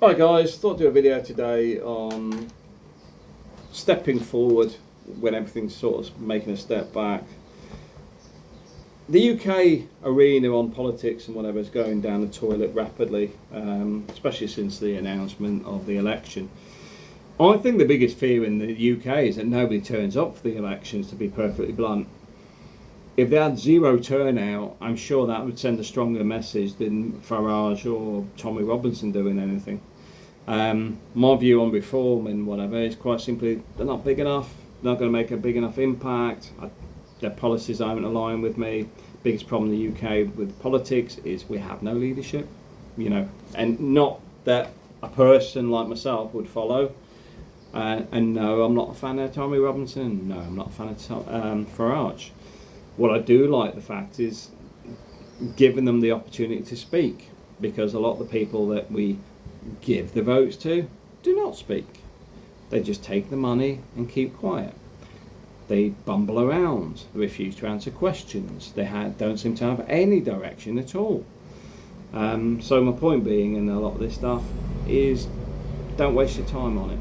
Hi guys, thought I'd do a video today on stepping forward when everything's sort of making a step back. The UK arena on politics and whatever is going down the toilet rapidly, especially since the announcement of the election. I think the biggest fear in the UK is that nobody turns up for the elections, to be perfectly blunt. If they had zero turnout, I'm sure that would send a stronger message than Farage or Tommy Robinson doing anything. My view on reform and whatever is quite simply they're not big enough, not going to make a big enough impact. Their policies aren't aligned with me. Biggest problem in the UK with politics is we have no leadership, and not that a person like myself would follow. And no, I'm not a fan of Tommy Robinson. No, I'm not a fan of Farage. What I do like the fact is giving them the opportunity to speak, because a lot of the people that we give the votes to do not speak. They just take the money and keep quiet. They bumble around, they refuse to answer questions, they don't seem to have any direction at all. So my point being in a lot of this stuff is don't waste your time on it.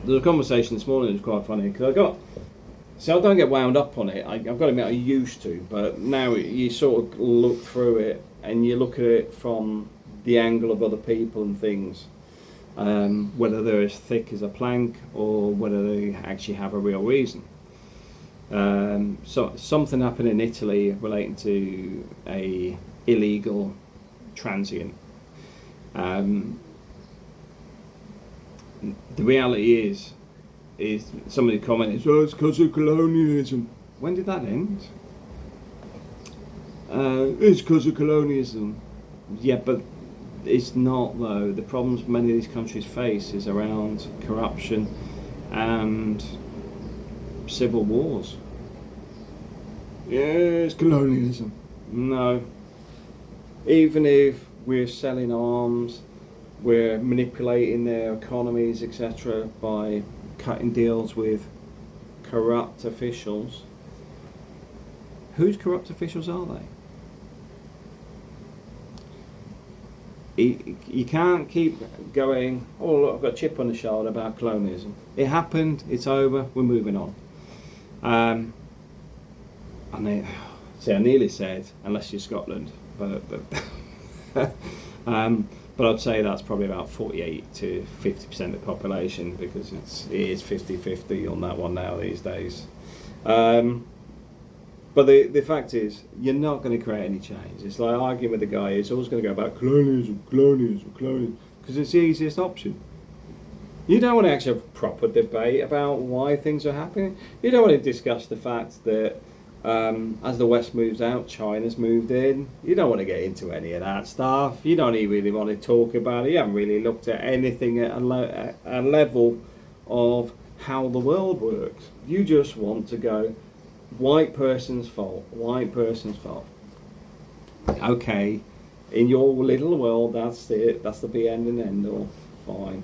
There was a conversation this morning that was quite funny, because I don't get wound up on it. I've got to admit I used to, but now you sort of look through it and you look at it from the angle of other people and things, whether they're as thick as a plank or whether they actually have a real reason. So something happened in Italy relating to a illegal transient. The reality is somebody commented, "Oh, it's because of colonialism." When did that end? It's because of colonialism. Yeah, but it's not though. The problems many of these countries face is around corruption and civil wars. Yeah, it's colonialism. No. Even if we're selling arms, we're manipulating their economies, etc., by cutting deals with corrupt officials. Whose corrupt officials are they? You can't keep going, "Oh look, I've got a chip on the shoulder about colonialism. It happened, it's over, we're moving on." I nearly said, unless you're Scotland, but I'd say that's probably about 48 to 50% of the population, because it is 50-50 on that one now these days. But the fact is, you're not going to create any change. It's like arguing with the guy who's always going to go about colonialism, because it's the easiest option. You don't want to actually have a proper debate about why things are happening. You don't want to discuss the fact that as the West moves out, China's moved in. You don't want to get into any of that stuff. You don't even really want to talk about it. You haven't really looked at anything at a level of how the world works. You just want to go, white person's fault. Okay, in your little world, that's it. That's the be end and end all. Fine.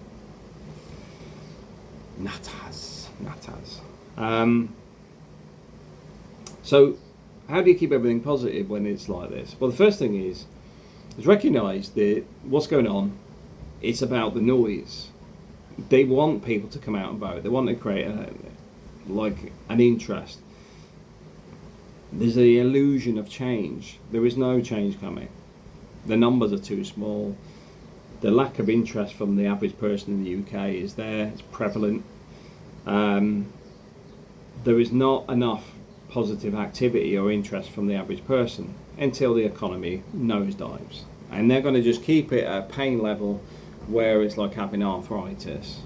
Natas. So, how do you keep everything positive when it's like this? Well, the first thing is recognise that what's going on, it's about the noise. They want people to come out and vote. They want to create an interest. There's the illusion of change. There is no change coming. The numbers are too small. The lack of interest from the average person in the UK is there. It's prevalent. There is not enough positive activity or interest from the average person until the economy nosedives, and they're going to just keep it at a pain level where it's like having arthritis.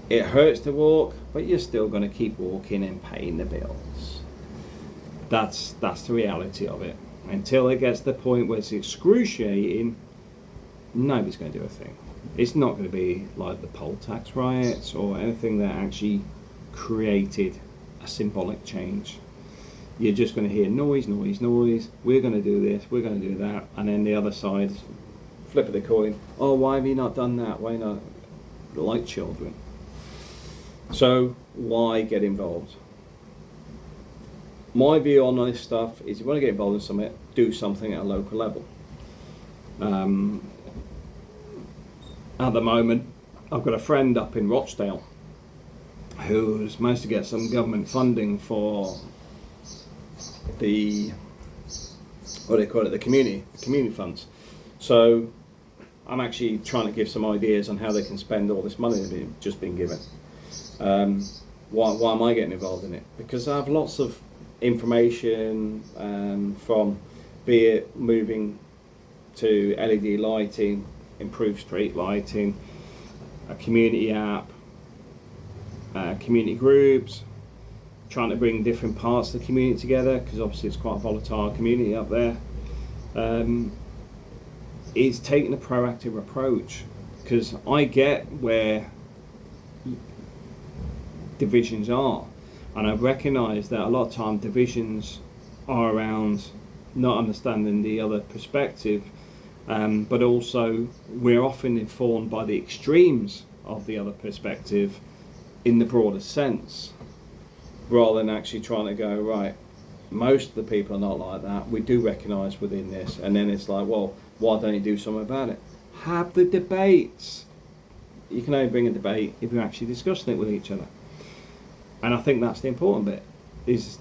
It hurts to walk, but you're still going to keep walking and paying the bills. That's the reality of it. Until it gets to the point where it's excruciating, nobody's going to do a thing. It's not going to be like the poll tax riots or anything that actually created a symbolic change. You're just going to hear noise. We're going to do this, we're going to do that, and then the other side, flip of the coin. Oh, why have you not done that? Why not? Like children. So why get involved? My view on this stuff is, if you want to get involved in something, do something at a local level. at the moment, I've got a friend up in Rochdale who's managed to get some government funding for the, what do they call it, the community funds. So I'm actually trying to give some ideas on how they can spend all this money that's just been given. Why am I getting involved in it? Because I have lots of information from, be it moving to LED lighting, improved street lighting, a community app, community groups, trying to bring different parts of the community together, because obviously it's quite a volatile community up there. Is taking a proactive approach, because I get where divisions are, and I recognise that a lot of time divisions are around not understanding the other perspective, but also we're often informed by the extremes of the other perspective in the broader sense, rather than actually trying to go, right, most of the people are not like that, we do recognise within this, and then it's like, well, why don't you do something about it? Have the debates. You can only bring a debate if you're actually discussing it with each other. And I think that's the important bit, is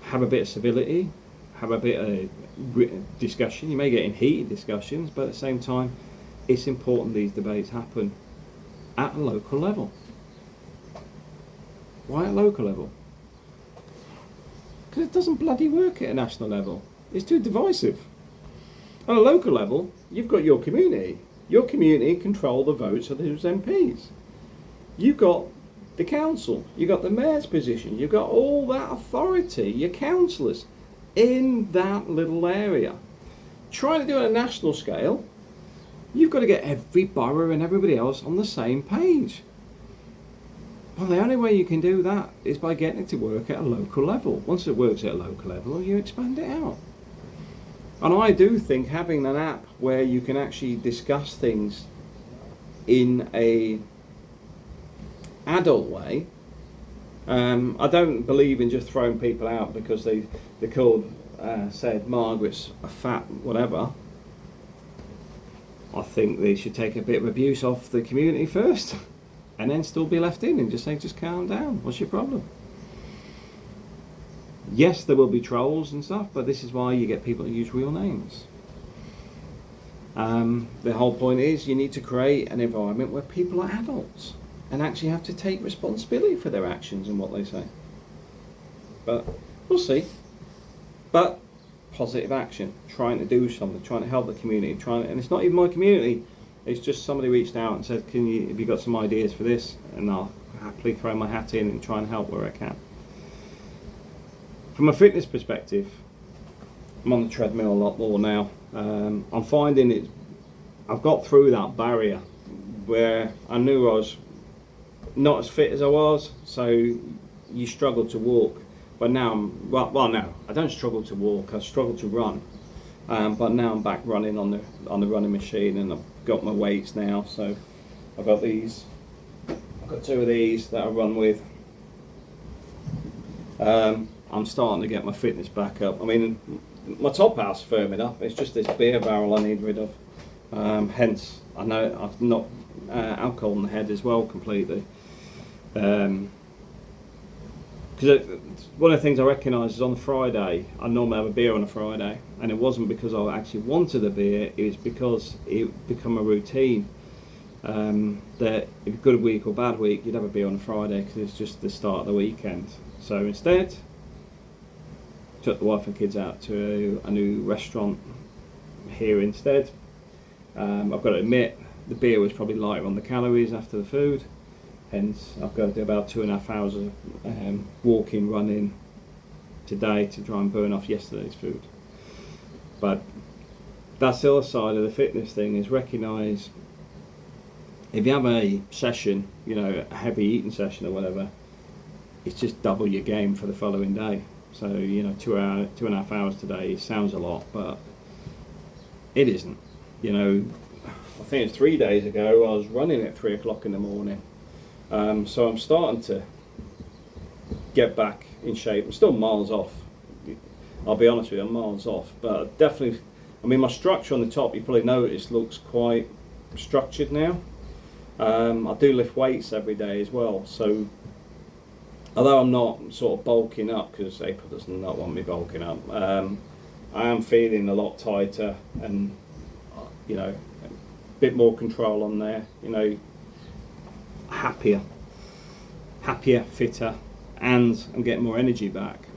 have a bit of civility, have a bit of discussion. You may get in heated discussions, but at the same time, it's important these debates happen at a local level. Why at local level? Because it doesn't bloody work at a national level. It's too divisive. On a local level, you've got your community. Your community control the votes of those MPs. You've got the council, you've got the mayor's position, you've got all that authority, your councillors, in that little area. Trying to do it on a national scale, you've got to get every borough and everybody else on the same page. Well, the only way you can do that is by getting it to work at a local level. Once it works at a local level, you expand it out. And I do think having an app where you can actually discuss things in a adult way, I don't believe in just throwing people out because they called, said Margaret's a fat whatever. I think they should take a bit of abuse off the community first and then still be left in and just say, just calm down, what's your problem? Yes, there will be trolls and stuff, but this is why you get people to use real names. The whole point is you need to create an environment where people are adults and actually have to take responsibility for their actions and what they say. But we'll see. But positive action, trying to do something, trying to help the community, and it's not even my community, it's just somebody reached out and said, have you got some ideas for this? And I'll happily throw my hat in and try and help where I can. From a fitness perspective, I'm on the treadmill a lot more now. I'm finding I've got through that barrier where I knew I was not as fit as I was, so you struggle to walk. But now no, I don't struggle to walk, I struggle to run. But now I'm back running on the running machine, and I've got my weights now, so I've got two of these that I run with. I'm starting to get my fitness back up. I mean, my top half's firming up. It's just this beer barrel I need rid of. Hence, I know I've knocked alcohol in the head as well completely. Because one of the things I recognise is on the Friday, I normally have a beer on a Friday, and it wasn't because I actually wanted a beer, it was because it become a routine. That if you've got a week or bad week, you'd have a beer on a Friday because it's just the start of the weekend. So instead, took the wife and kids out to a new restaurant here instead. I've got to admit, the beer was probably lighter on the calories after the food, hence I've got to do about 2.5 hours of walking, running today to try and burn off yesterday's food. But that's the other side of the fitness thing, is recognise if you have a session, a heavy eating session or whatever, it's just double your game for the following day. So 2.5 hours today sounds a lot, but it isn't. I think it's 3 days ago I was running at 3 o'clock in the morning. So I'm starting to get back in shape. I'm still miles off. I'll be honest with you, I'm miles off, but definitely. I mean, my structure on the top, you probably noticed, looks quite structured now. I do lift weights every day as well, so although I'm not sort of bulking up, because April does not want me bulking up, I am feeling a lot tighter and, you know, a bit more control on there, you know, happier, fitter, and I'm getting more energy back.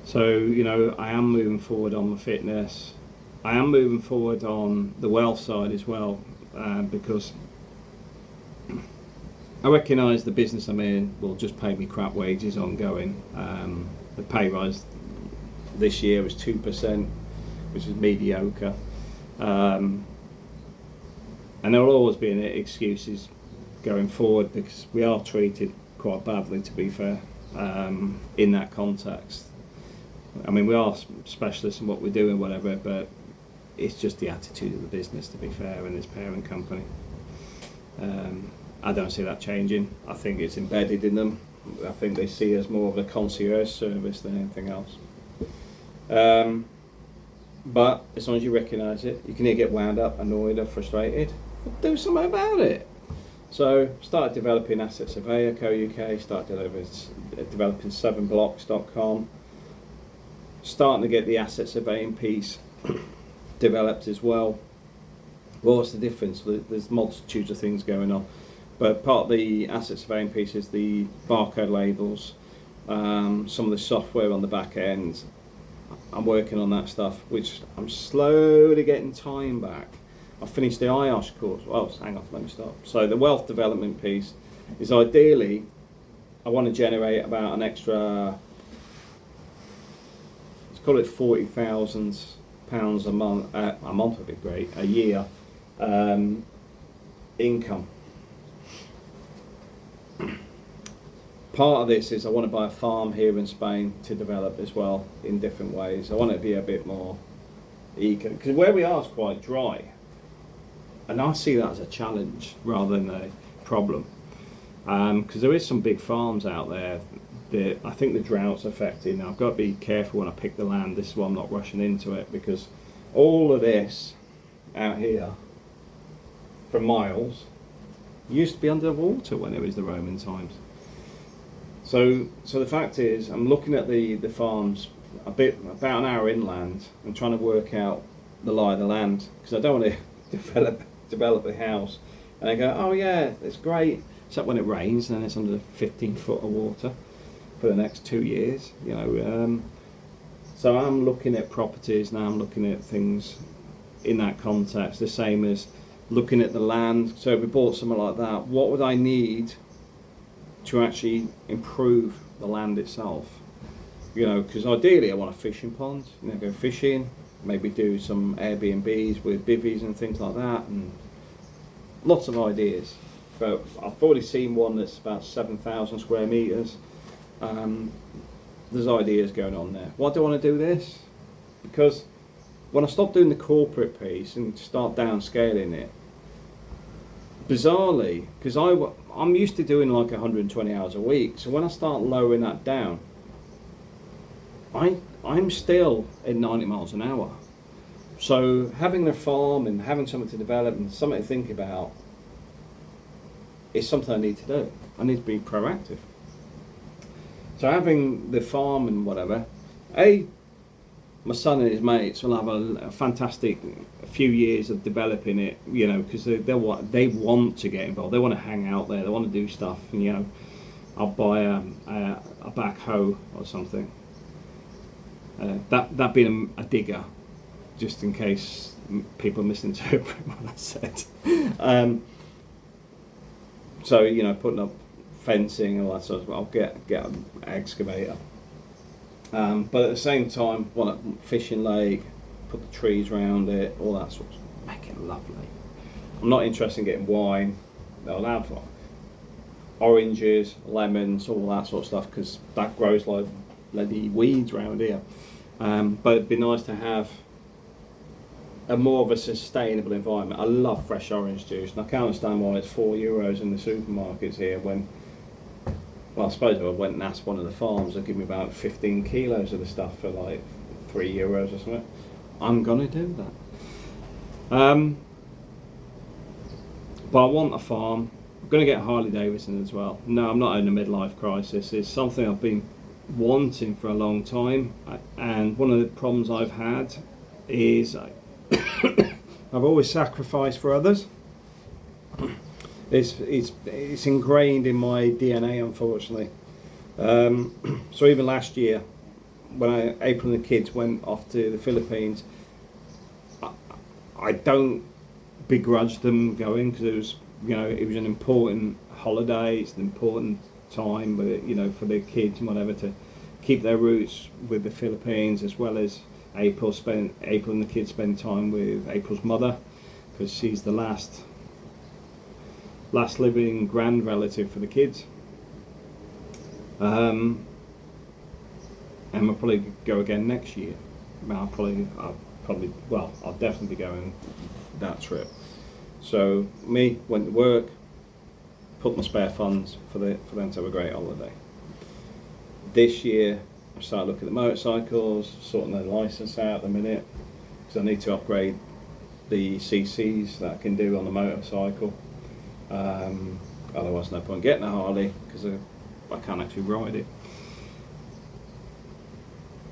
So, you know, I am moving forward on my fitness. I am moving forward on the wealth side as well, because I recognise the business I'm in will just pay me crap wages ongoing. The pay rise this year was 2%, which is mediocre. And there will always be excuses going forward, because we are treated quite badly, to be fair, in that context. I mean, we are specialists in what we do and whatever, but it's just the attitude of the business, to be fair, in this parent company. I don't see that changing. I think it's embedded in them. I think they see us more of a concierge service than anything else. But as long as you recognise it, you can either get wound up, annoyed or frustrated, but do something about it. So started developing Asset Surveyor Co UK, started developing 7blocks.com, starting to get the asset surveying piece developed as well. Well, what's the difference? There's multitudes of things going on, but part of the asset surveying piece is the barcode labels, some of the software on the back end. I'm working on that stuff, which I'm slowly getting time back. I finished the IOSH course. Well, hang on, let me stop. So the wealth development piece is, ideally, I want to generate about an extra, let's call it £40,000 a month would be great, a year, income. Part of this is I want to buy a farm here in Spain to develop as well in different ways. I want it to be a bit more eco, because where we are is quite dry, and I see that as a challenge rather than a problem, because there is some big farms out there that I think the drought's affecting. Now, I've got to be careful when I pick the land. This is why I'm not rushing into it, because all of this out here for miles used to be underwater when it was the Roman times. So the fact is, I'm looking at the farms about an hour inland and trying to work out the lie of the land, because I don't want to develop a house and I go, oh yeah, it's great, except when it rains and it's under 15 foot of water for the next 2 years, you know. So I'm looking at properties now, I'm looking at things in that context, the same as looking at the land. So if we bought something like that, what would I need to actually improve the land itself? You know, because ideally I want a fishing pond, you know, go fishing, maybe do some Airbnbs with bivvies and things like that, and lots of ideas. But I've already seen one that's about 7,000 square metres. There's ideas going on there. Why do I want to do this? Because when I stop doing the corporate piece and start downscaling it, bizarrely, because I'm used to doing like 120 hours a week, so when I start lowering that down, I'm still at 90 miles an hour. So having a farm and having something to develop and something to think about is something I need to do. I need to be proactive. So having the farm and whatever, my son and his mates will have a fantastic few years of developing it, you know, because they want to get involved. They want to hang out there. They want to do stuff. And, you know, I'll buy a backhoe or something. That being a digger, just in case people misinterpret what I said. So, you know, putting up fencing and all that sort of, I'll get an excavator. But at the same time, want a fishing lake, put the trees around it, all that sort of stuff, make it lovely. I'm not interested in getting wine. They'll have oranges, lemons, all that sort of stuff, because that grows like bloody weeds around here. But it'd be nice to have a more of a sustainable environment. I love fresh orange juice, and I can't understand why it's €4 in the supermarkets here when, well, I suppose if I went and asked one of the farms, they'd give me about 15 kilos of the stuff for like €3 or something. I'm gonna do that. But I want a farm. I'm going to get Harley Davidson as well. No, I'm not in a midlife crisis. It's something I've been wanting for a long time, and one of the problems I've had is I've always sacrificed for others. It's ingrained in my DNA, unfortunately. So even last year, when April and the kids went off to the Philippines, I don't begrudge them going, because it was an important holiday. It's an important time, for the kids and whatever, to keep their roots with the Philippines, as well as April and the kids spend time with April's mother, because she's the last living grand relative for the kids. And we'll probably go again next year. I'll definitely be going that trip. So me went to work, put my spare funds for them to have a great holiday. This year I started looking at the motorcycles, sorting their license out at the minute, because I need to upgrade the CCs that I can do on the motorcycle. Otherwise no point getting a Harley, because I can't actually ride it.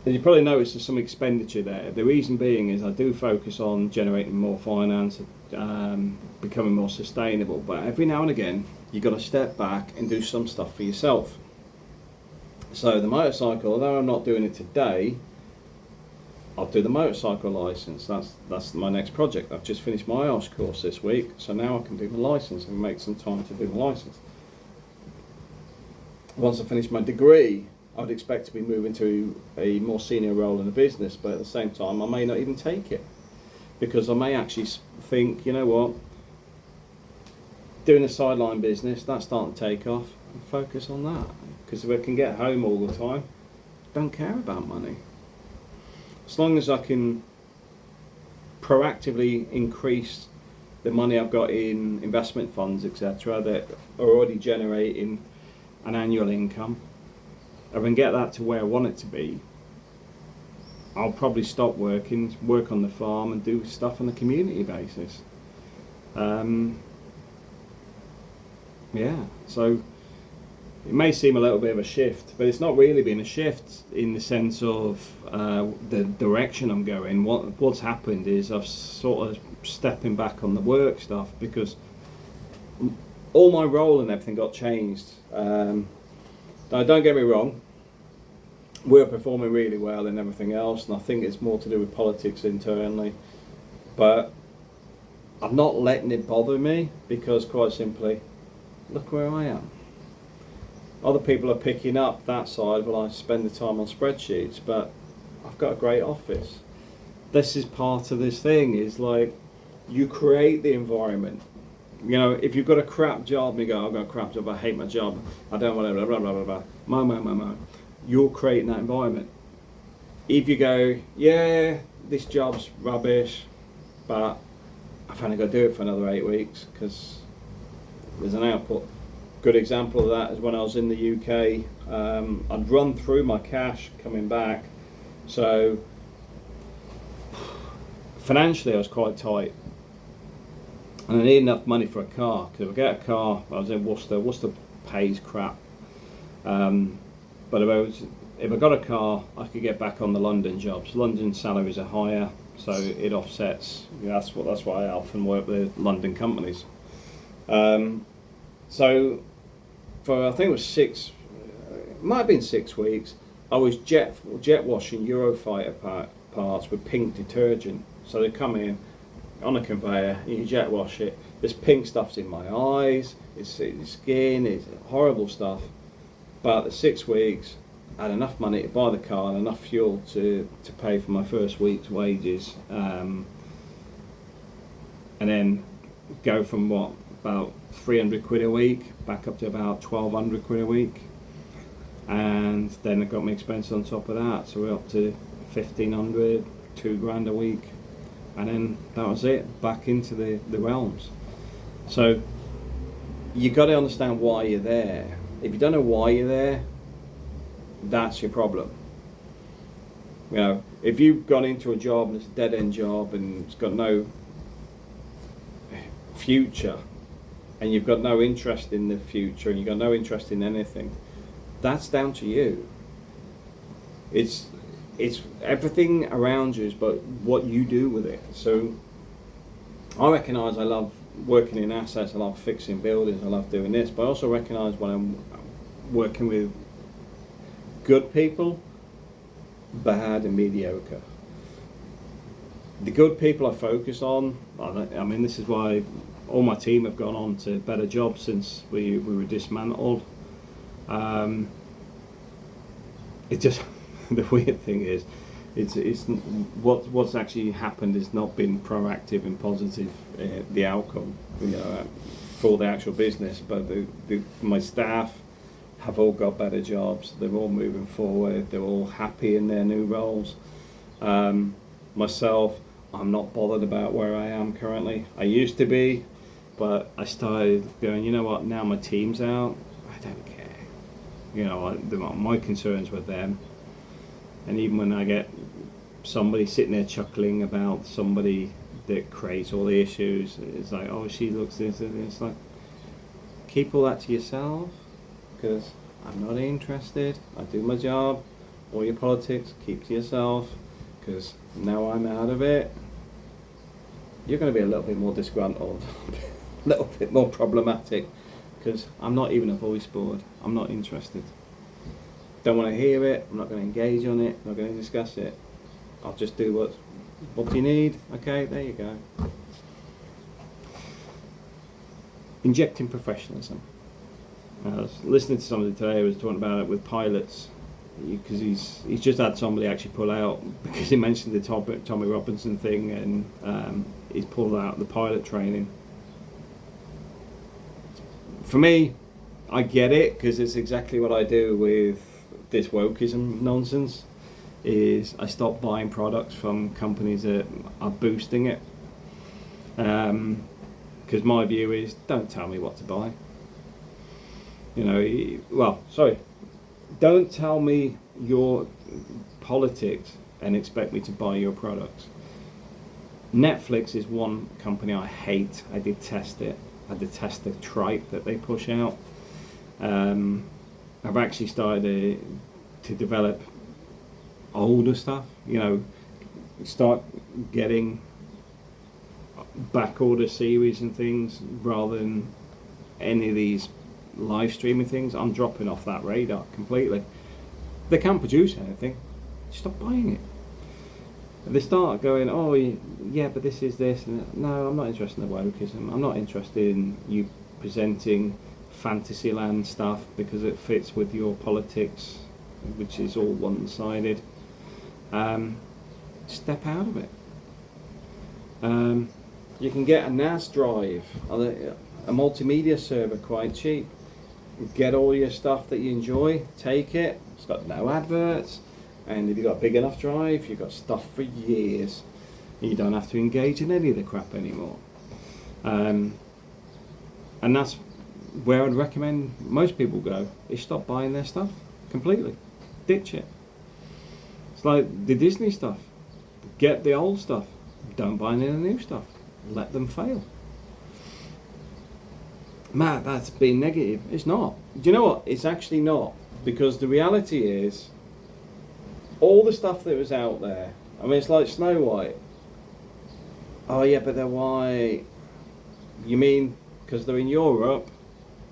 As you probably noticed, there's some expenditure there. The reason being is I do focus on generating more finance, becoming more sustainable, but every now and again you've got to step back and do some stuff for yourself. So the motorcycle, although I'm not doing it today, I'll do the motorcycle license. That's my next project. I've just finished my IELTS course this week, so now I can do the license and make some time to do the license. Once I finish my degree, I would expect to be moving to a more senior role in the business, but at the same time I may not even take it, because I may actually think, you know what, doing a sideline business, that's starting to take off, and focus on that. Because if I can get home all the time, don't care about money. As long as I can proactively increase the money I've got in investment funds, etc., that are already generating an annual income, if I can get that to where I want it to be, I'll probably stop working, work on the farm and do stuff on a community basis. So it may seem a little bit of a shift, but it's not really been a shift in the sense of the direction I'm going. What's happened is I've sort of stepping back on the work stuff, because all my role and everything got changed. Now, don't get me wrong, we're performing really well and everything else, and I think it's more to do with politics internally, but I'm not letting it bother me, because quite simply, look where I am. Other people are picking up that side while I spend the time on spreadsheets, but I've got a great office. This is part of this thing, is like, you create the environment. If you've got a crap job and you go, I've got a crap job, I hate my job, I don't want to, blah, blah, blah, blah, blah, you're creating that environment. If you go, yeah, this job's rubbish, but I've only got to do it for another 8 weeks because there's an output. Good example of that is when I was in the UK, I'd run through my cash coming back, so financially I was quite tight. And I need enough money for a car, because if I get a car, I was in Worcester pays crap. But if I got a car, I could get back on the London jobs. London salaries are higher, so it offsets. That's why I often work with London companies. So for, I think it was it might have been 6 weeks, I was jet washing Eurofighter parts with pink detergent. So they come in on a conveyor, you jet wash it, this pink stuff's in my eyes, it's in the skin, it's horrible stuff. But at 6 weeks, I had enough money to buy the car and enough fuel to pay for my first week's wages, and then go from about 300 quid a week back up to about 1200 quid a week, and then I got my expenses on top of that, so we're up to 1500, 2 grand a week. And then that was it, back into the realms. So you got to understand why you're there. If you don't know why you're there, that's your problem. If you've gone into a job and it's a dead-end job and it's got no future, and you've got no interest in the future, and you've got no interest in anything, that's down to you. It's everything around you, but what you do with it. So I recognise I love working in assets, I love fixing buildings, I love doing this, but I also recognise when I'm working with good people, bad and mediocre. The good people I focus on, I mean, this is why all my team have gone on to better jobs since we were dismantled. It just, the weird thing is, it's what's actually happened has not been proactive and positive, the outcome, for the actual business, but my staff have all got better jobs, they're all moving forward, they're all happy in their new roles. Myself, I'm not bothered about where I am currently. I used to be, but I started going, you know what, now my team's out, I don't care. My concerns were them. And even when I get somebody sitting there chuckling about somebody that creates all the issues, it's like, oh, she looks this, and it's like, keep all that to yourself, because I'm not interested. I do my job. All your politics, keep to yourself, because now I'm out of it. You're going to be a little bit more disgruntled, a little bit more problematic, because I'm not even a voice board. I'm not interested. Don't want to hear it. I'm not going to engage on it. I'm not going to discuss it. I'll just do what do you need? Okay, there you go. Injecting professionalism. I was listening to somebody today who was talking about it with pilots, because he's just had somebody actually pull out because he mentioned the Tommy Robinson thing, and he's pulled out the pilot training. For me, I get it, because it's exactly what I do with this wokeism nonsense. Is I stop buying products from companies that are boosting it, because my view is, don't tell me what to buy. Don't tell me your politics and expect me to buy your products. Netflix is one company I hate. I detest it. I detest the tripe that they push out. I've actually started to develop older stuff, start getting back order series and things rather than any of these live streaming things. I'm dropping off that radar completely. They can't produce anything, stop buying it. And they start going, oh yeah, but this is this, and no, I'm not interested in the wokeism. I'm not interested in you presenting Fantasyland stuff because it fits with your politics, which is all one-sided. Step out of it. You can get a NAS drive, a multimedia server, quite cheap. Get all your stuff that you enjoy, take it. It's got no adverts, and if you've got a big enough drive, you've got stuff for years. You don't have to engage in any of the crap anymore. And that's where I'd recommend most people go, is stop buying their stuff completely. Ditch it. It's like the Disney stuff. Get the old stuff. Don't buy any of the new stuff. Let them fail. Matt, that's being negative. It's not. Do you know what? It's actually not. Because the reality is, all the stuff that was out there, I mean, it's like Snow White. Oh yeah, but they're white. You mean because they're in Europe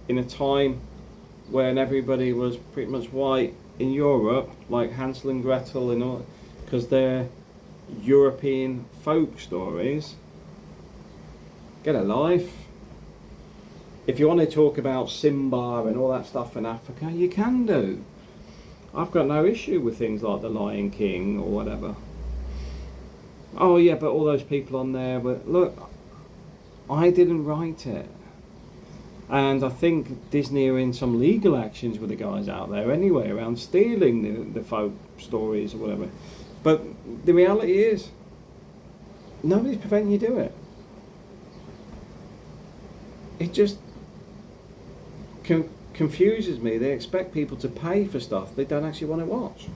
in a time when everybody was pretty much white in Europe, like Hansel and Gretel and all, because they're European folk stories? Get a life. If you want to talk about Simba and all that stuff in Africa, you can do. I've got no issue with things like The Lion King or whatever. Oh yeah, but all those people on there were... Look, I didn't write it. And I think Disney are in some legal actions with the guys out there anyway, around stealing the folk stories or whatever. But the reality is, nobody's preventing you do it. It just confuses me. They expect people to pay for stuff they don't actually want to watch.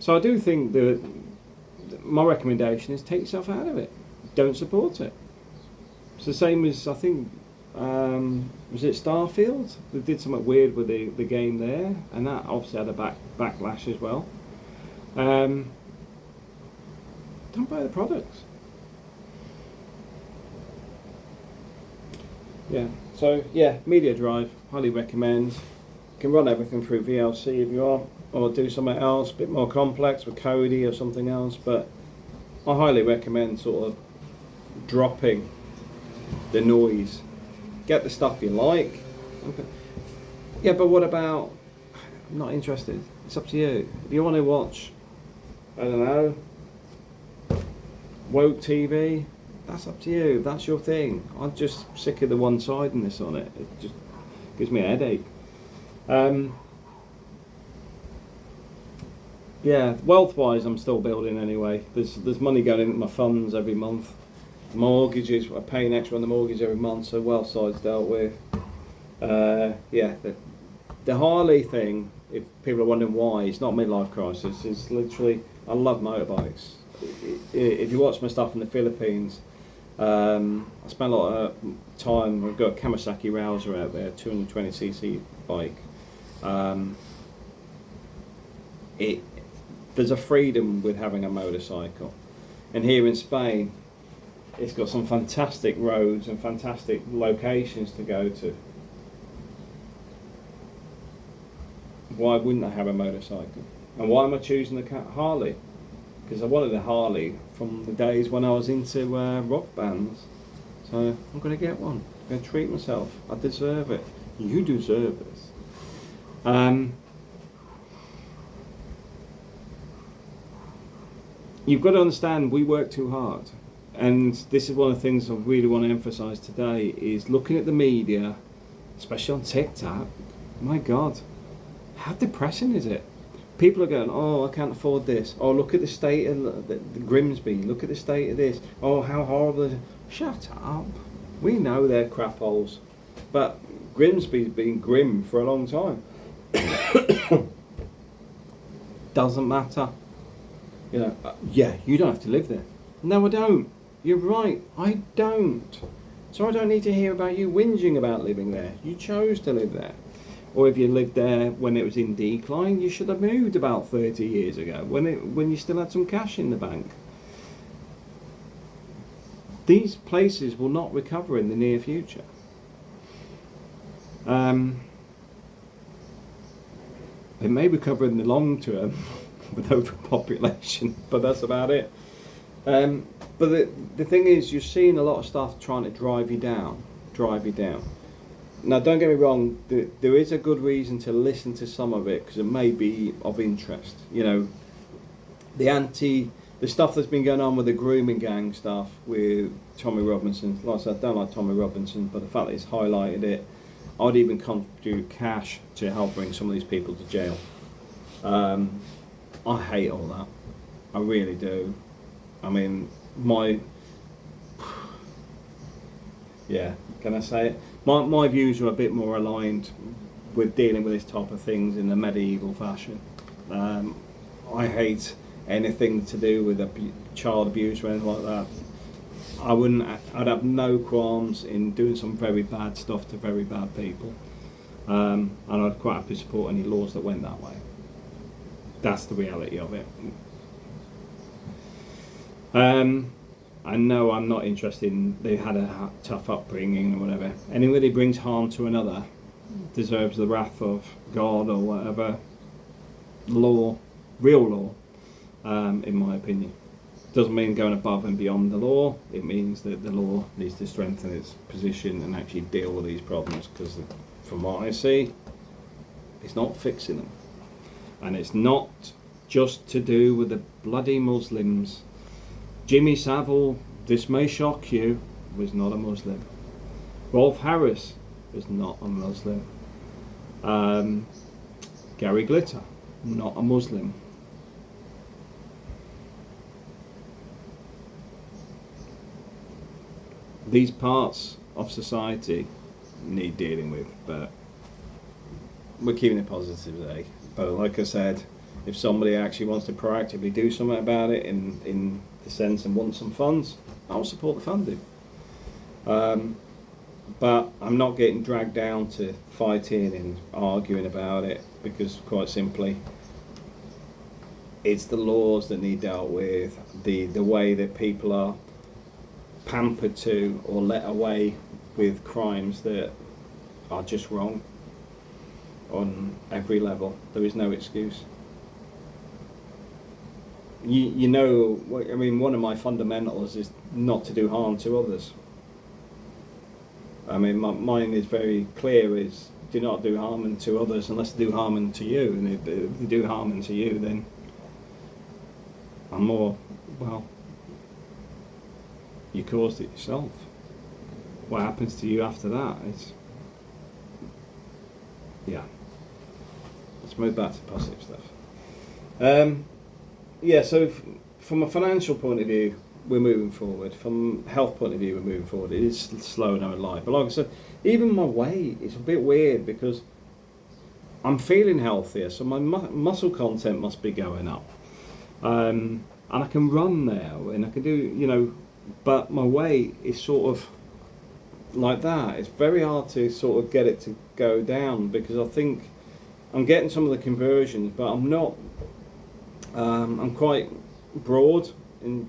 So I do think that my recommendation is take yourself out of it. Don't support it. It's the same as, I think, was it Starfield? They did something weird with the game there, and that obviously had a backlash as well. Don't buy the products. Yeah, so yeah, Media Drive, highly recommend. You can run everything through VLC if you want, or do something else, a bit more complex with Kodi or something else, but I highly recommend sort of dropping the noise. Get the stuff you like. Okay. Yeah, but what about, I'm not interested. It's up to you. If you want to watch, I don't know, woke TV, that's up to you. That's your thing. I'm just sick of the one-sidedness on it. It just gives me a headache. Yeah, wealth-wise, I'm still building anyway. There's money going into my funds every month. Mortgages, I pay an extra on the mortgage every month, so wealth side's dealt with. Yeah, the Harley thing, if people are wondering why, it's not midlife crisis. It's literally, I love motorbikes. If you watch my stuff in the Philippines, I spend a lot of time, I've got a Kawasaki Rouser out there, 220cc bike. There's a freedom with having a motorcycle. And here in Spain, it's got some fantastic roads and fantastic locations to go to. Why wouldn't I have a motorcycle? And why am I choosing the Harley? Because I wanted a Harley from the days when I was into rock bands. So I'm going to get one. I'm going to treat myself. I deserve it. You deserve this. You've got to understand, we work too hard. And this is one of the things I really want to emphasise today, is looking at the media, especially on TikTok. My God, how depressing is it? People are going, oh, I can't afford this. Oh, look at the state of the Grimsby. Look at the state of this. Oh, how horrible is it? Shut up. We know they're crap holes. But Grimsby's been grim for a long time. Doesn't matter. You know, yeah, you don't have to live there. No, I don't. You're right, I don't. So I don't need to hear about you whinging about living there. You chose to live there. Or if you lived there when it was in decline, you should have moved about 30 years ago, when you still had some cash in the bank. These places will not recover in the near future. It may recover in the long term with overpopulation, but that's about it. But the thing is, you're seeing a lot of stuff trying to drive you down. Now, don't get me wrong, there is a good reason to listen to some of it, because it may be of interest. You know, the stuff that's been going on with the grooming gang stuff with Tommy Robinson. Like I said, I don't like Tommy Robinson, but the fact that he's highlighted it, I'd even contribute cash to help bring some of these people to jail. I hate all that. I really do. I mean, yeah, can I say it? My views are a bit more aligned with dealing with this type of things in a medieval fashion. I hate anything to do with child abuse or anything like that. I'd have no qualms in doing some very bad stuff to very bad people. And I'd quite happily support any laws that went that way. That's the reality of it. I know I'm not interested in they had a tough upbringing or whatever. Anybody brings harm to another deserves the wrath of God or whatever. Law, real law, in my opinion. Doesn't mean going above and beyond the law. It means that the law needs to strengthen its position and actually deal with these problems, because from what I see, it's not fixing them. And it's not just to do with the bloody Muslims. Jimmy Savile, this may shock you, was not a Muslim. Rolf Harris was not a Muslim. Gary Glitter, not a Muslim. These parts of society need dealing with, but we're keeping it positive today. But like I said, if somebody actually wants to proactively do something about it in the sense and want some funds, I'll support the funding. But I'm not getting dragged down to fighting and arguing about it, because quite simply, it's the laws that need dealt with, the way that people are pampered to or let away with crimes that are just wrong on every level. There is no excuse. You know, I mean, one of my fundamentals is not to do harm to others. I mean, mine is very clear, is do not do harm unto others unless they do harm unto you. And if they do harm unto you, then I'm more, well, you caused it yourself. What happens to you after that is, yeah. Let's move back to positive stuff. Yeah, so from a financial point of view, we're moving forward. From a health point of view, we're moving forward. It is slow, no lie. But like I said, even my weight is a bit weird, because I'm feeling healthier, so my muscle content must be going up. And I can run now, and I can do, you know, but my weight is sort of like that. It's very hard to sort of get it to go down, because I think I'm getting some of the conversions, but I'm not. I'm quite broad and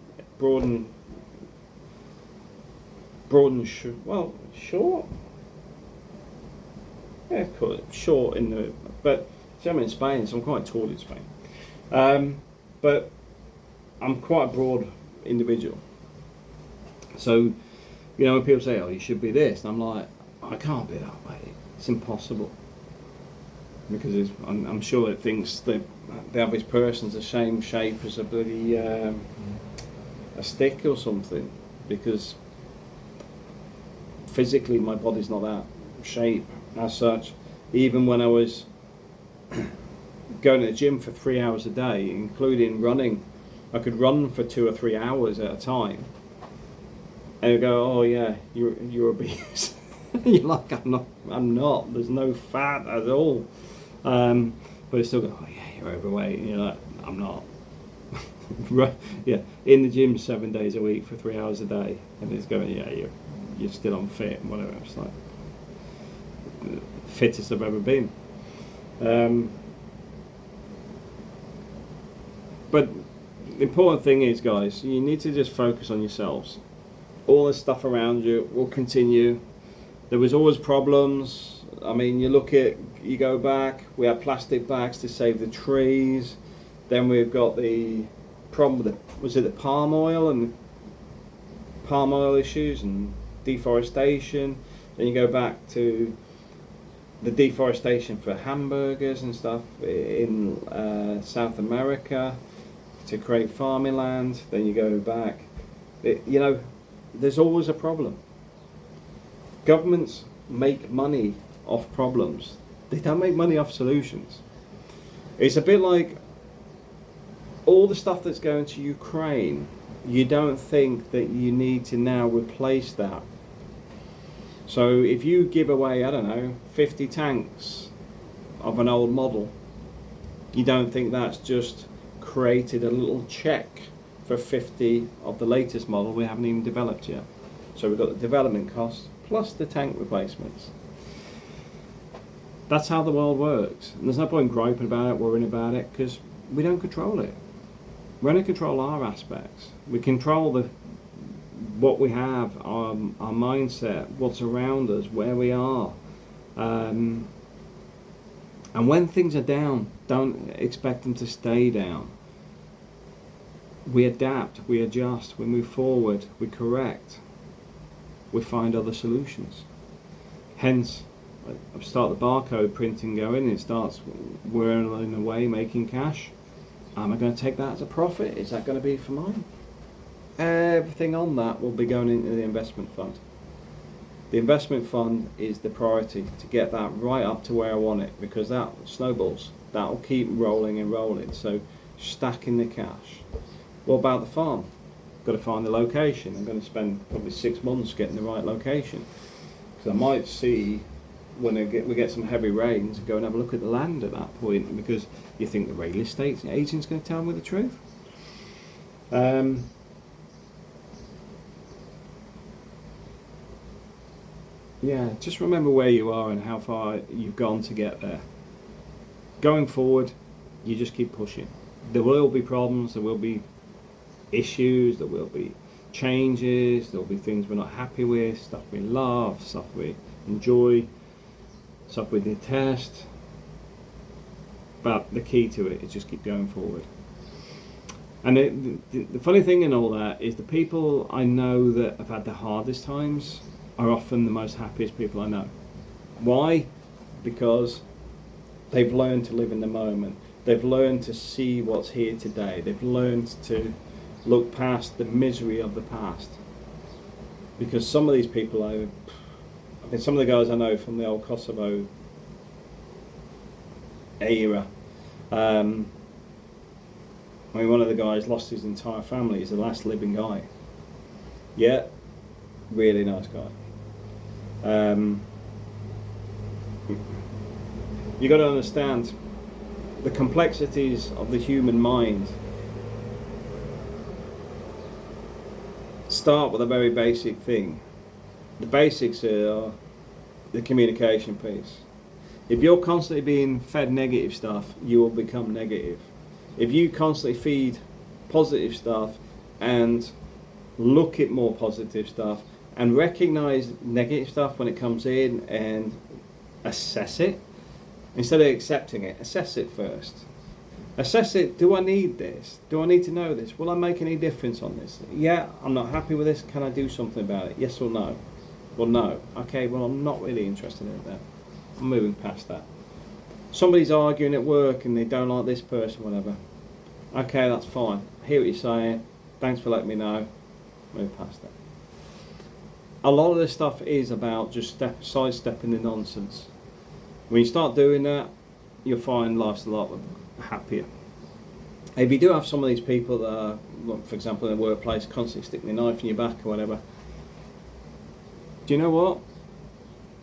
short. Yeah, short in the. But see, I'm in Spain, so I'm quite tall in Spain. But I'm quite a broad individual. So, you know, when people say, "Oh, you should be this," and I'm like, I can't be that way. It's impossible. Because I'm sure it thinks that the average person's the same shape as a bloody a stick or something, because physically my body's not that shape as such. Even when I was going to the gym for 3 hours a day, including running, I could run for 2 or 3 hours at a time, and you go, "Oh yeah, you're obese." You're like, I'm not. There's no fat at all. But it's still go, "Oh yeah, you're overweight." And you're like, "I'm not." Yeah, in the gym 7 days a week for 3 hours a day, and it's going, "Yeah, you're still unfit," and whatever. It's like the fittest I've ever been. But the important thing is, guys, you need to just focus on yourselves. All the stuff around you will continue. There was always problems. I mean, you go back, we had plastic bags to save the trees. Then we've got the problem with the palm oil issues and deforestation. Then you go back to the deforestation for hamburgers and stuff in South America to create farming land. Then you go back. You know, there's always a problem. Governments make money off problems. They don't make money off solutions. It's a bit like all the stuff that's going to Ukraine. You don't think that you need to now replace that. So if you give away, I don't know, 50 tanks of an old model, you don't think that's just created a little check for 50 of the latest model we haven't even developed yet. So we've got the development costs plus the tank replacements. That's how the world works. And there's no point griping about it, worrying about it, because we don't control it. We only control our aspects. We control what we have, our mindset, what's around us, where we are. And when things are down, don't expect them to stay down. We adapt, we adjust, we move forward, we correct, we find other solutions. Hence, I start the barcode printing going, it starts whirling away, making cash. Am I going to take that as a profit? Is that going to be for mine? Everything on that will be going into the investment fund. The investment fund is the priority to get that right up to where I want it, because that snowballs. That will keep rolling and rolling. So stacking the cash. What about the farm? Got to find the location. I'm going to spend probably 6 months getting the right location, because I might see when we get some heavy rains, go and have a look at the land at that point, because you think the real estate agent's going to tell me the truth. Yeah, just remember where you are and how far you've gone to get there. Going forward, you just keep pushing. There will be problems, there will be issues, there will be changes, there will be things we're not happy with, stuff we love, stuff we enjoy, stuff we detest. But the key to it is just keep going forward. And the funny thing in all that is the people I know that have had the hardest times are often the most happiest people I know. Why? Because they've learned to live in the moment. They've learned to see what's here today. They've learned to look past the misery of the past. Because some of these people, some of the guys I know from the old Kosovo era, one of the guys lost his entire family. He's the last living guy. Yeah, really nice guy. You got to understand the complexities of the human mind. Start with a very basic thing. The basics are the communication piece. If you're constantly being fed negative stuff, you will become negative. If you constantly feed positive stuff and look at more positive stuff and recognize negative stuff when it comes in and assess it, instead of accepting it, assess it first. Assess it, do I need this? Do I need to know this? Will I make any difference on this? Yeah, I'm not happy with this, can I do something about it? Yes or no? Well, no. Okay, well, I'm not really interested in that. I'm moving past that. Somebody's arguing at work and they don't like this person, whatever. Okay, that's fine. I hear what you're saying. Thanks for letting me know. Move past that. A lot of this stuff is about just sidestepping the nonsense. When you start doing that, you'll find life's a lot happier. If you do have some of these people that are, for example, in the workplace, constantly sticking the knife in your back or whatever, do you know what?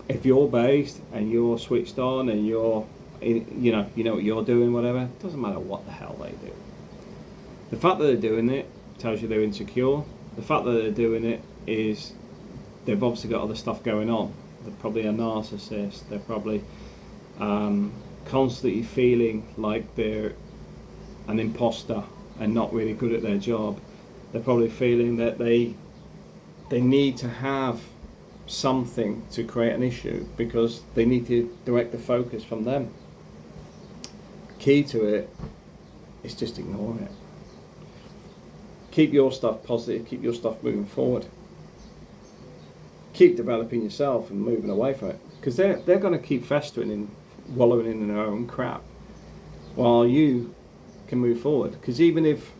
If you're based and you're switched on and you know what you're doing, whatever, it doesn't matter what the hell they do. The fact that they're doing it tells you they're insecure. The fact that they're doing it is they've obviously got other stuff going on. They're probably a narcissist. They're probably constantly feeling like they're an imposter and not really good at their job. They're probably feeling that they need to have something to create an issue because they need to direct the focus from them. Key to it is just ignore it. Keep your stuff positive, keep your stuff moving forward. Keep developing yourself and moving away from it, because they're going to keep festering and wallowing in their own crap while you can move forward. Because even if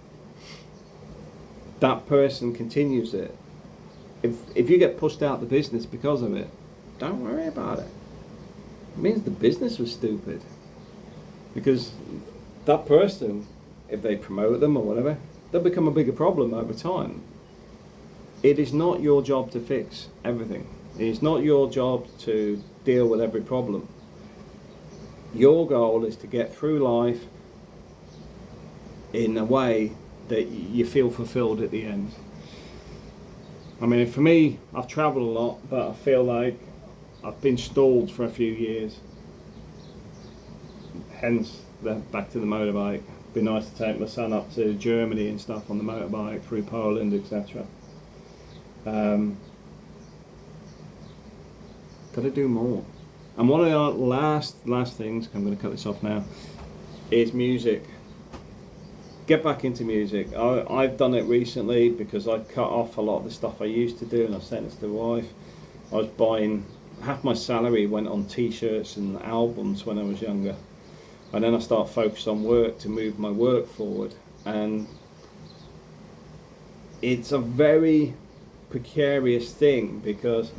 that person continues it, if you get pushed out of the business because of it, don't worry about it. It means the business was stupid. Because that person, if they promote them or whatever, they'll become a bigger problem over time. It is not your job to fix everything. It is not your job to deal with every problem. Your goal is to get through life in a way that you feel fulfilled at the end. I mean, for me, I've travelled a lot, but I feel like I've been stalled for a few years. Hence, back to the motorbike. It'd be nice to take my son up to Germany and stuff on the motorbike, through Poland, etc. Got to do more. And one of the last things, I'm going to cut this off now, is music. Get back into music. I've done it recently because I cut off a lot of the stuff I used to do, and I sent it to the wife. I was buying, half my salary went on t-shirts and albums when I was younger, and then I started focusing on work to move my work forward. And it's a very precarious thing, because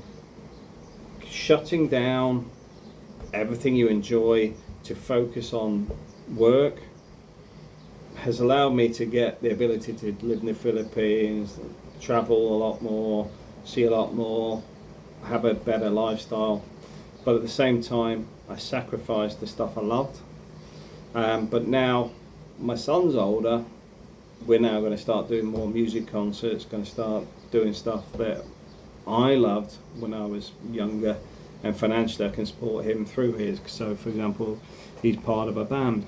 shutting down everything you enjoy to focus on work has allowed me to get the ability to live in the Philippines, travel a lot more, see a lot more, have a better lifestyle. But at the same time, I sacrificed the stuff I loved. But now my son's older, we're now going to start doing more music concerts, going to start doing stuff that I loved when I was younger, and financially I can support him through his. So, for example, he's part of a band.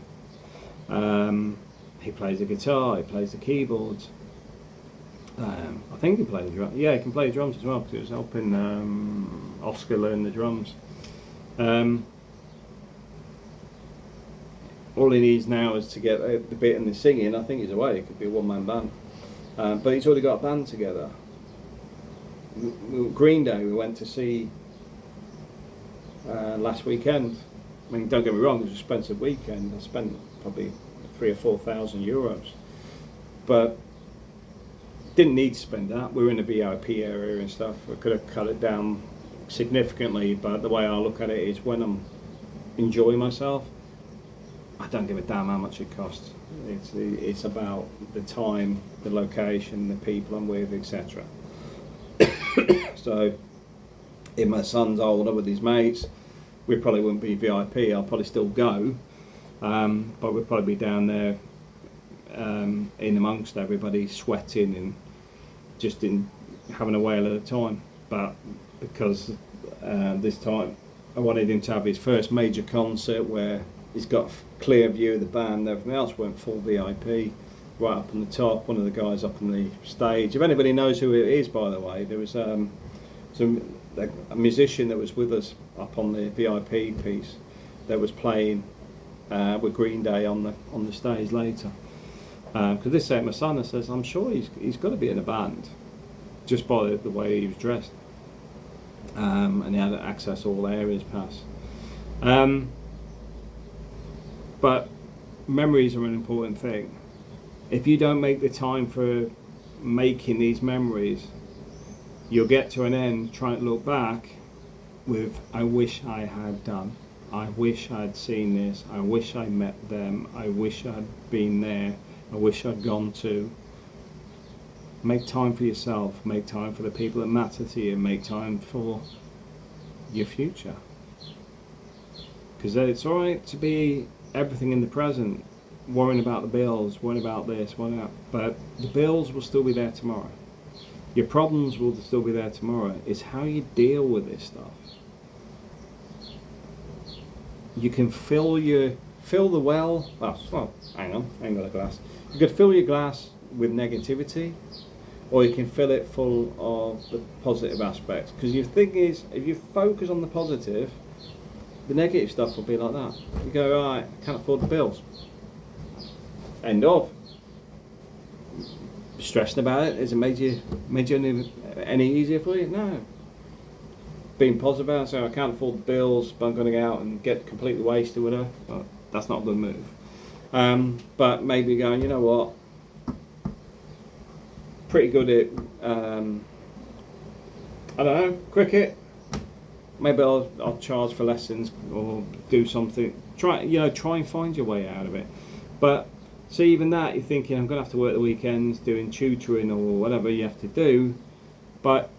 He plays the guitar, he plays the keyboards. I think he plays drums. Yeah, he can play drums as well because he was helping Oscar learn the drums. All he needs now is to get the bit and the singing. I think he's away. It could be a one-man band, but he's already got a band together. Green Day we went to see last weekend. I mean, don't get me wrong, it was an expensive weekend. I spent probably 3,000 or 4,000 euros, but didn't need to spend that. We were in the VIP area and stuff. We could have cut it down significantly, but the way I look at it is when I'm enjoying myself, I don't give a damn how much it costs. It's about the time, the location, the people I'm with, etc. So if my son's older with his mates, we probably wouldn't be VIP. I'll probably still go, but we'd probably be down there in amongst everybody, sweating and just having a whale of a time. But because this time I wanted him to have his first major concert where he's got a clear view of the band, everything else went full VIP, right up on the top, one of the guys up on the stage. If anybody knows who it is, by the way, there was a musician that was with us up on the VIP piece that was playing with Green Day on the stage later. Because this said my son, I says, I'm sure he's got to be in a band, just by the way he was dressed, and he had access all areas pass. But memories are an important thing. If you don't make the time for making these memories, you'll get to an end trying to look back with, I wish I had done, I wish I'd seen this, I wish I met them, I wish I'd been there, I wish I'd gone to. Make time for yourself, make time for the people that matter to you, make time for your future. Because it's alright to be everything in the present, worrying about the bills, worrying about this, worrying about, but the bills will still be there tomorrow. Your problems will still be there tomorrow. It's how you deal with this stuff. You can fill the well. Well, hang on, I ain't got a glass. You could fill your glass with negativity, or you can fill it full of the positive aspects. Because your thing is, if you focus on the positive, the negative stuff will be like that. You go, right, can't afford the bills. End of. Stressing about it, has it made you any easier for you? No. Being positive about it, so I can't afford the bills, but I'm going to go out and get completely wasted with her. Well, that's not a good move. But maybe going, you know what? Pretty good at, I don't know, cricket. Maybe I'll charge for lessons or do something. Try and find your way out of it. But so even that, you're thinking, I'm going to have to work the weekends doing tutoring or whatever you have to do. But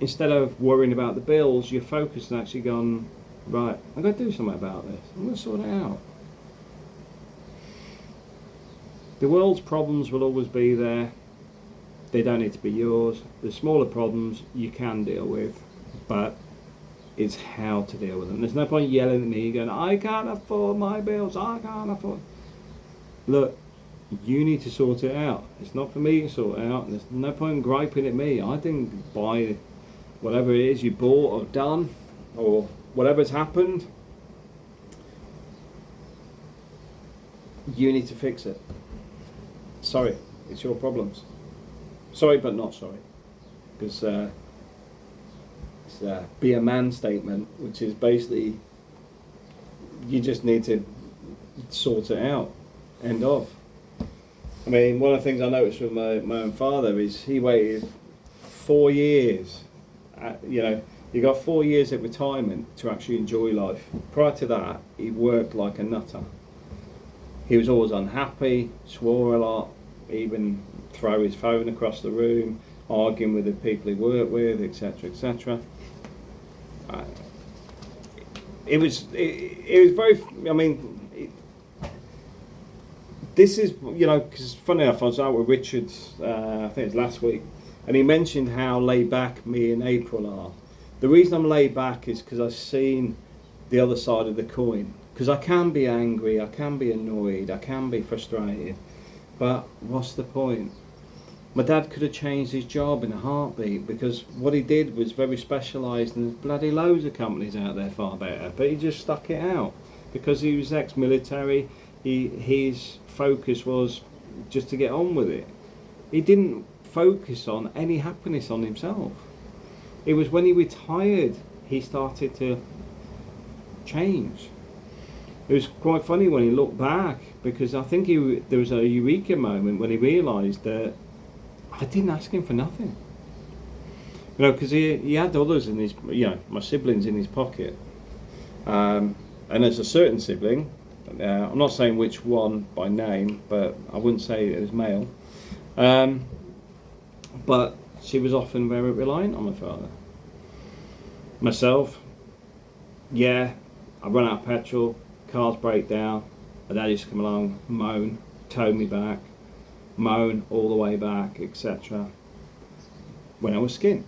instead of worrying about the bills, you're focused and actually gone, right, I'm going to do something about this. I'm going to sort it out. The world's problems will always be there. They don't need to be yours. The smaller problems you can deal with, but it's how to deal with them. There's no point yelling at me going, I can't afford my bills, I can't afford. Look, you need to sort it out. It's not for me to sort it out. There's no point in griping at me. I didn't buy whatever it is you bought or done or whatever's happened. You need to fix it. Sorry, it's your problems. Sorry, but not sorry. Because it's a be a man statement, which is basically you just need to sort it out. End of. I mean, one of the things I noticed with my own father is he waited 4 years. You got 4 years at retirement to actually enjoy life. Prior to that, he worked like a nutter. He was always unhappy, swore a lot, even throw his phone across the room, arguing with the people he worked with, etc., etc. It was very. I mean. This is, because funny enough, I was out with Richard, I think it was last week, And he mentioned how laid back me and April are. The reason I'm laid back is because I've seen the other side of the coin. Because I can be angry, I can be annoyed, I can be frustrated, but what's the point? My dad could have changed his job in a heartbeat, because what he did was very specialised, and there's bloody loads of companies out there far better, but he just stuck it out because he was ex-military. His focus was just to get on with it. He didn't focus on any happiness on himself. It was when he retired he started to change. It was quite funny when he looked back, because I think there was a eureka moment when he realised that I didn't ask him for nothing. You know, because he had others in his, my siblings in his pocket. And there's a certain sibling, I'm not saying which one by name, but I wouldn't say it was male. But she was often very reliant on my father. Myself, I run out of petrol, cars break down, my dad used to come along, moan, tow me back, moan all the way back, etc. When I was skint.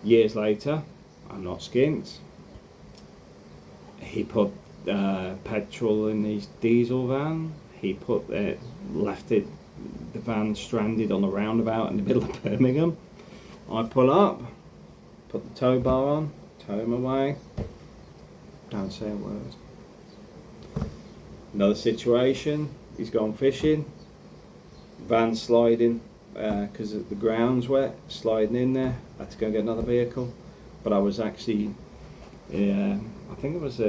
Years later, I'm not skint. He put petrol in his diesel van. He left the van stranded on a roundabout in the middle of Birmingham. I pull up, put the tow bar on, tow him away. Don't say a word. Another situation, he's gone fishing, van sliding because the ground's wet, sliding in there. I had to go get another vehicle, but I was actually, I think it was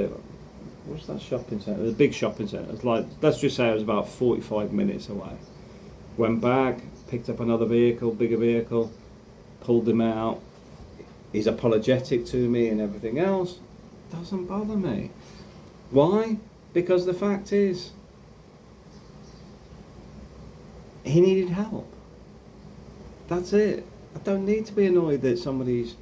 what's that shopping centre? The big shopping centre. It's like, let's just say I was about 45 minutes away. Went back, picked up another vehicle, bigger vehicle, pulled him out. He's apologetic to me and everything else. Doesn't bother me. Why? Because the fact is, he needed help. That's it. I don't need to be annoyed that somebody's,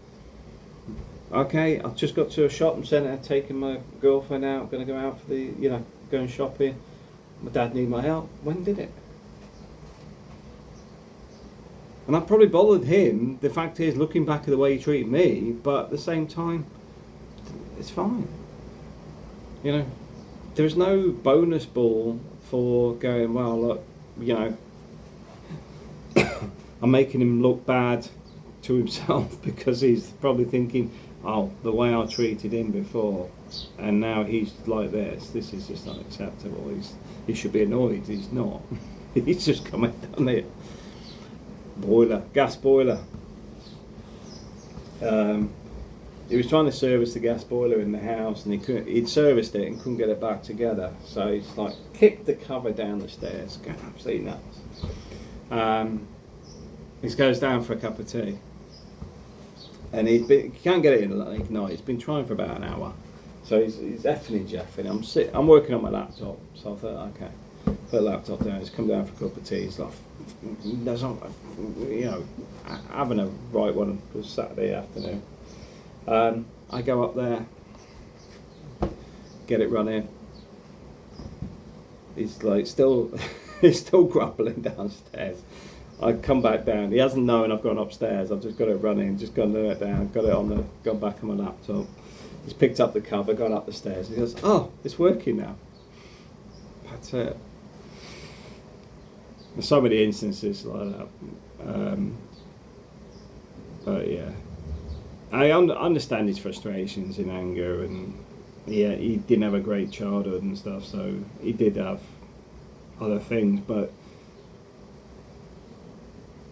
okay, I've just got to a shopping centre, taking my girlfriend out, going to go out for going shopping. My dad needed my help. When did it? And that probably bothered him. The fact is, looking back at the way he treated me, but at the same time, it's fine. There's no bonus ball for going, well, look, I'm making him look bad to himself because he's probably thinking, oh, the way I treated him before, and now he's like this is just unacceptable. He should be annoyed. He's not. He's just coming down there. Gas boiler. He was trying to service the gas boiler in the house, and he'd serviced it and couldn't get it back together. So he's like kicked the cover down the stairs, going absolutely nuts. He goes down for a cup of tea, and he can't get it in like night. He's been trying for about an hour, so he's effing and jeffing. I'm working on my laptop, so I thought, okay, put the laptop down. He's come down for a cup of tea. He's like, having a right one. It was Saturday afternoon. I go up there, get it running. He's like he's still grumbling downstairs. I come back down. He hasn't known I've gone upstairs. I've just got it running, just gone it down, gone back on my laptop. He's picked up the cover, gone up the stairs. He goes, oh, it's working now. That's it. There's so many instances like that. But yeah. I understand his frustrations and anger, and he didn't have a great childhood and stuff, so he did have other things, but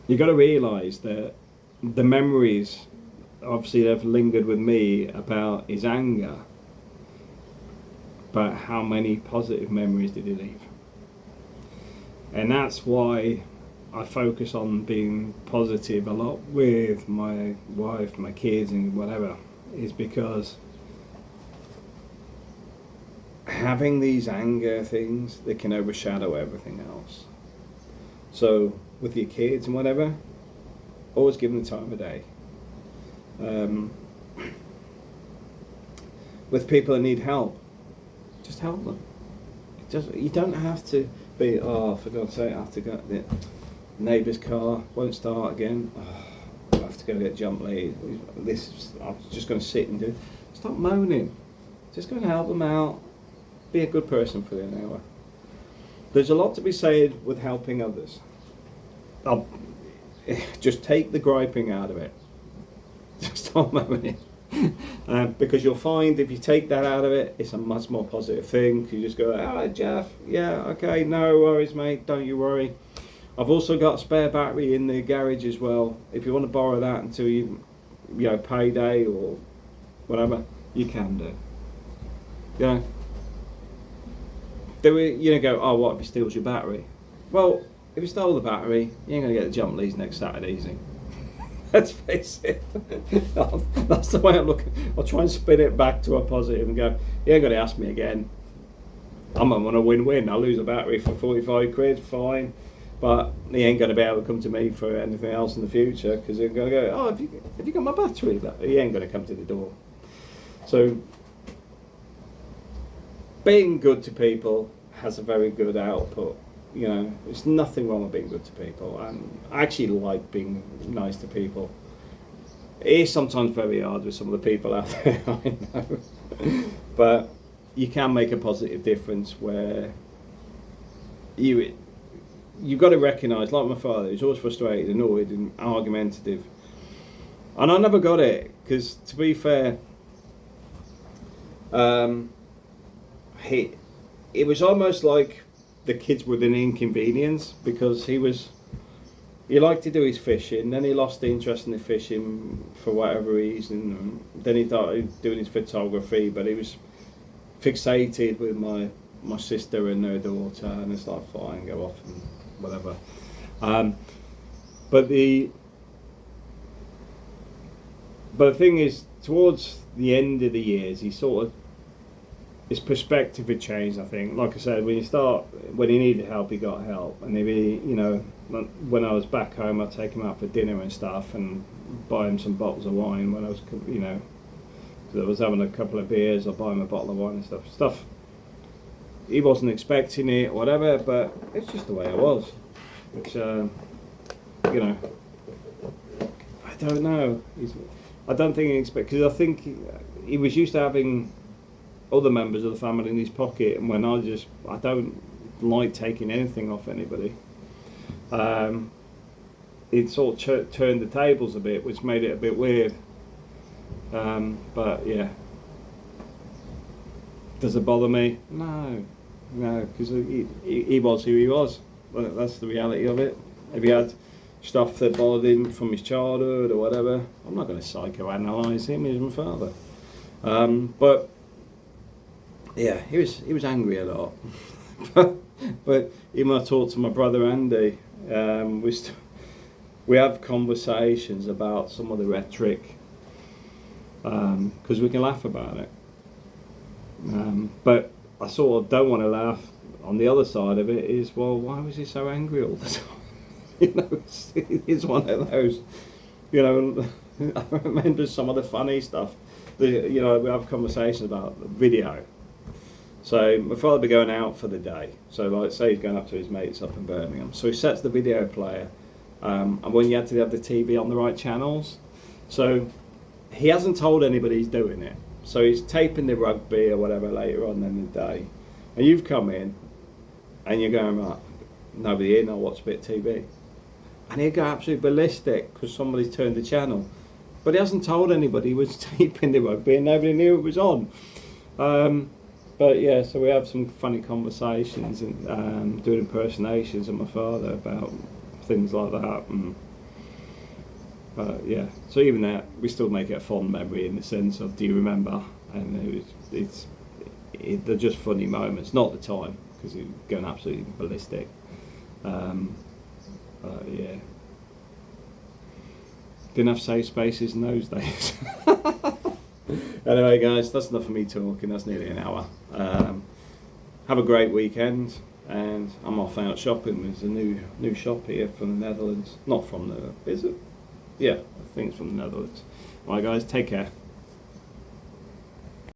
you got to realise that the memories obviously have lingered with me about his anger, but how many positive memories did he leave? And that's why I focus on being positive a lot with my wife, my kids and whatever, is because having these anger things, they can overshadow everything else. So with your kids and whatever, always give them the time of day. With people that need help, just help them. You don't have to be, oh, for God's sake, I have to go. Neighbour's car won't start again. I have to go get jump lead. I'm just going to sit and do. Stop moaning. Just going to help them out. Be a good person for an hour. There's a lot to be said with helping others. Just take the griping out of it. Just stop moaning. Because you'll find if you take that out of it, it's a much more positive thing. You just go, alright Jeff, yeah, okay, no worries mate, don't you worry. I've also got a spare battery in the garage as well. If you want to borrow that until you know, payday or whatever, you can do. Yeah. You go, oh, what if he steals your battery? Well, if he stole the battery, you ain't going to get the jump leads next Saturday evening. Let's face it. That's the way I'm looking. I'll try and spin it back to a positive and go, you ain't going to ask me again. I'm on a win-win. I'll lose a battery for 45 quid, fine. But he ain't going to be able to come to me for anything else in the future because he's going to go, oh, have you got my battery? He ain't going to come to the door. So, being good to people has a very good output. You know, there's nothing wrong with being good to people, and I actually like being nice to people. It is sometimes very hard with some of the people out there, I know, but you can make a positive difference where you've got to recognise, like my father, he's always frustrated, annoyed and argumentative, and I never got it, because to be fair, it was almost like the kids were an inconvenience, because he liked to do his fishing, then he lost the interest in the fishing for whatever reason, and then he started doing his photography, but he was fixated with my sister and her daughter, and it's like, fine, go off and whatever. But the thing is, towards the end of the years, his perspective had changed, I think. Like I said, when he needed help, he got help. And if he, you know, when I was back home, I'd take him out for dinner and stuff and buy him some bottles of wine when I was, you know, because I was having a couple of beers, I'd buy him a bottle of wine and stuff. He wasn't expecting it, whatever, but it's just the way it was. Which, you know, I don't know. I don't think he expected, because I think he was used to having other members of the family in his pocket, and when I don't like taking anything off anybody. It sort of turned the tables a bit, which made it a bit weird. But yeah, does it bother me? No, because he was who he was. That's the reality of it. If he had stuff that bothered him from his childhood or whatever, I'm not going to psychoanalyse him. He's my father. But yeah, he was angry a lot. But even when I talk to my brother Andy, we have conversations about some of the rhetoric, because we can laugh about it. But I sort of don't want to laugh. On the other side of it is, well, why was he so angry all the time? You know, it's one of those. You know, I remember some of the funny stuff. You know, we have conversations about video. So my father would be going out for the day. So like, say he's going up to his mates up in Birmingham. So he sets the video player, and when you had to have the TV on the right channels. So he hasn't told anybody he's doing it. So he's taping the rugby or whatever later on in the day. And you've come in, and you're going, right, nobody here, now watch a bit of TV. And he'd go absolutely ballistic because somebody's turned the channel. But he hasn't told anybody he was taping the rugby, and nobody knew it was on. But yeah, so we have some funny conversations and doing impersonations of my father about things like that. But yeah, so even that, we still make it a fond memory in the sense of, do you remember? And they're just funny moments, not the time, because he was going absolutely ballistic. Yeah, didn't have safe spaces in those days. Anyway guys, that's enough of me talking, that's nearly an hour. Have a great weekend, and I'm off out shopping. There's a new shop here from the Netherlands. Not from the, is it? Yeah, I think it's from the Netherlands. Alright guys, take care.